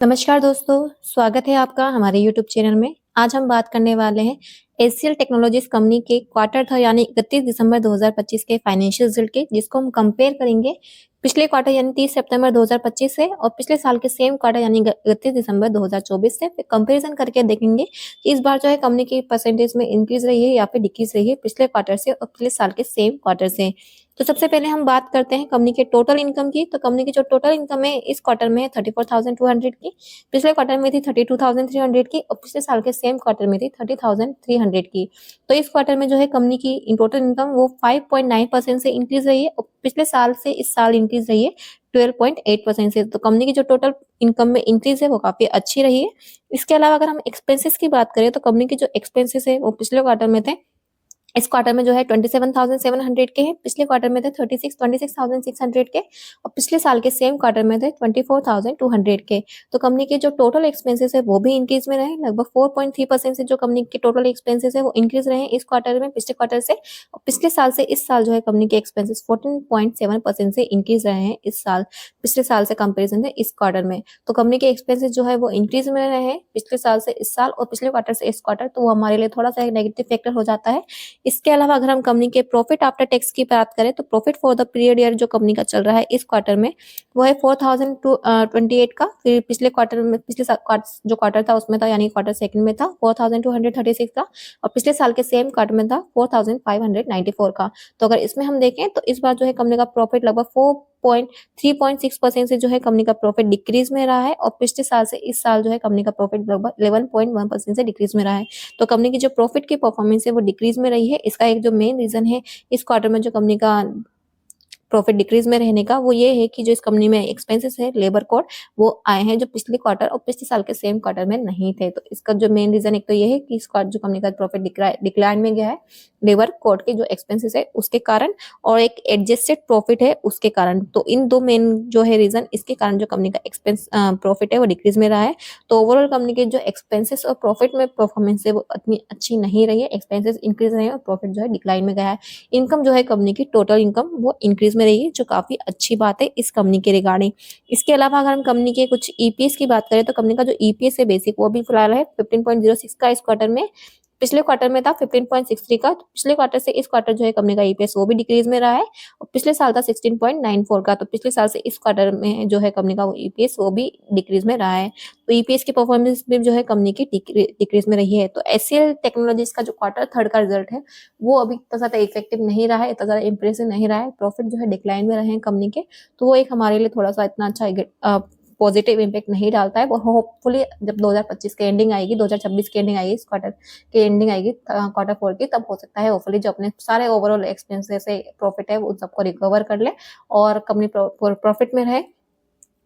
नमस्कार दोस्तों, स्वागत है आपका हमारे यूट्यूब चैनल में। आज हम बात करने वाले हैं एचसीएल टेक्नोलॉजीज कंपनी के क्वार्टर था यानी 31 दिसंबर 2025 के फाइनेंशियल रिजल्ट के, जिसको हम कंपेयर करेंगे पिछले क्वार्टर यानी 30 सितंबर 2025 से और पिछले साल के सेम क्वार्टर यानी 31 दिसंबर 2024 से कंपैरिजन करके देखेंगे कि इस बार जो है कंपनी की परसेंटेज में इंक्रीज रही है या फिर डिक्रीज रही है पिछले क्वार्टर से और पिछले साल के सेम क्वार्टर से। तो सबसे पहले हम बात करते हैं कंपनी के टोटल इनकम की। तो कंपनी की जो टोटल इनकम है इस क्वार्टर में है 34,200 की, पिछले क्वार्टर में थी 32,300 की और पिछले साल के सेम क्वार्टर में थी 30,300 की। तो इस क्वार्टर में जो है कंपनी की टोटल इनकम वो 5.9% से इंक्रीज रही है और पिछले साल से इस साल इंक्रीज रही है 12.8% से। तो कंपनी की जो टोटल इनकम में इंक्रीज है वो काफी अच्छी रही है। इसके अलावा अगर हम एक्सपेंसेस की बात करें तो कंपनी के जो एक्सपेंसेस है वो पिछले क्वार्टर में थे, इस क्वार्टर में जो है 27,700 के हैं, पिछले क्वार्टर में थे 26,600 के और पिछले साल के सेम क्वार्टर में थे 24,200 के। तो कंपनी के जो टोटल एक्सपेंसेस है वो भी इंक्रीज में रहे, लगभग 4.3% से जो कंपनी के टोटल एक्सपेंसेस है वो इंक्रीज रहे इस क्वार्टर में पिछले क्वार्टर से, और पिछले साल से इस साल जो है कंपनी के एक्सपेंसेस 14.7% से इंक्रीज रहे हैं इस साल पिछले साल से कंपेरिजन से इस क्वार्टर में। तो कंपनी के एक्सपेंसेस जो है वो इंक्रीज में रहे हैं पिछले साल से इस साल और पिछले क्वार्टर से इस क्वार्टर, तो वो हमारे लिए थोड़ा सा नेगेटिव फैक्टर हो जाता है। इसके अलावा अगर हम कंपनी के प्रॉफिट आफ्टर टैक्स की बात करें तो profit for the period year जो कंपनी का चल रहा है इस क्वार्टर में वो है 4,028 का, फिर पिछले क्वार्टर में जो क्वार्टर था उसमें था यानी क्वार्टर सेकंड में था 4,236 का और पिछले साल के सेम क्वार्टर में था 4,594 का। तो अगर इसमें हम देखें तो इस बार जो है कंपनी का प्रॉफिट लगभग 3.6% से जो है कंपनी का प्रॉफिट डिक्रीज में रहा है और पिछले साल से इस साल जो है कंपनी का प्रॉफिट लगभग 11.1% से डिक्रीज में रहा है। तो कंपनी की जो प्रॉफिट की परफॉर्मेंस है वो डिक्रीज में रही है। इसका एक जो मेन रीजन है इस क्वार्टर में जो कंपनी का प्रॉफिट डिक्रीज में रहने का वो ये है कि जो इस कंपनी में एक्सपेंसेस है लेबर कोड वो आए हैं जो पिछले क्वार्टर और पिछले साल के सेम क्वार्टर में नहीं थे। तो इसका जो मेन रीजन एक तो ये है कि इस क्वार्टर जो कंपनी का प्रॉफिट डिक्लाइन में गया है लेबर कोड के जो एक्सपेंसेस है उसके कारण और एक एडजस्टेड प्रॉफिट है उसके कारण। तो इन दो मेन जो है रीजन इसके कारण जो कंपनी का एक्सपेंस प्रॉफिट है वो डिक्रीज में रहा है। तो ओवरऑल कंपनी के जो एक्सपेंसेस और प्रॉफिट में परफॉर्मेंस है वो इतनी अच्छी नहीं रही है, एक्सपेंसेस इंक्रीज रहे हैं और प्रॉफिट जो है डिक्लाइन में गया है। इनकम जो है कंपनी की टोटल इनकम वो इंक्रीज में रही है जो काफी अच्छी बात है इस कंपनी के रिगार्डिंग। इसके अलावा अगर हम कंपनी के कुछ ईपीएस की बात करें तो कंपनी का जो ईपीएस है बेसिक वो भी फिलहाल है 15.06 का इस क्वार्टर में, पिछले क्वार्टर में था 15.63 का। तो पिछले क्वार्टर से इस क्वार्टर जो है कंपनी का ईपीएस वो भी डिक्रीज में रहा है और पिछले साल था 16.94 का। तो पिछले साल से इस क्वार्टर में जो है कंपनी का वो ईपीएस वो भी डिक्रीज में रहा है। तो ईपीएस की परफॉर्मेंस भी जो है कंपनी की डिक्रीज में रही है। तो एचसीएल टेक्नोलॉजीज का जो क्वार्टर थर्ड का रिजल्ट है वो अभी इतना ज्यादा इफेक्टिव नहीं रहा है, इतना ज्यादा इंप्रेसिव नहीं रहा है, प्रॉफिट जो है डिक्लाइन में रहे हैं कंपनी के। तो वो एक हमारे लिए थोड़ा सा इतना अच्छा पॉजिटिव इम्पैक्ट नहीं डालता है। और होपफुली जब 2025 के एंडिंग आएगी, 2026 की एंडिंग आएगी, इस क्वार्टर की एंडिंग आएगी क्वार्टर फोर की, तब हो सकता है होपफुली जो अपने सारे ओवरऑल एक्सपेंसेस से प्रॉफिट है उन सबको रिकवर कर ले और कंपनी प्रॉफिट में रहे।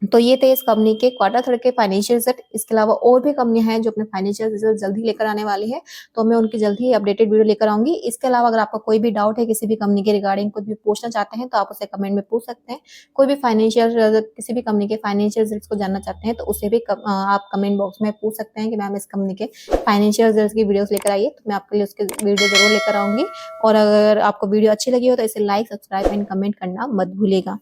तो ये थे इस कंपनी के क्वार्टर थर्ड के फाइनेंशियल रिजल्ट। इसके अलावा और भी कंपनियां हैं जो अपने फाइनेंशियल रिजल्ट जल्दी लेकर आने वाली है, तो मैं उनकी जल्दी ही अपडेटेड वीडियो लेकर आऊंगी। इसके अलावा अगर आपका कोई भी डाउट है किसी भी कंपनी के रिगार्डिंग कुछ भी पूछना चाहते हैं तो आप उसे कमेंट में पूछ सकते हैं। कोई भी फाइनेंशियल किसी भी कंपनी के फाइनेंशियल रिजल्ट को जानना चाहते हैं तो उसे भी आप कमेंट बॉक्स में पूछ सकते हैं कि मैम इस कंपनी के फाइनेंशियल रिजल्ट की वीडियोस लेकर आइए, तो मैं आपके लिए उसकी वीडियो जरूर लेकर आऊंगी। और अगर आपको वीडियो अच्छी लगी हो तो इसे लाइक, सब्सक्राइब एंड कमेंट करना मत भूलिएगा।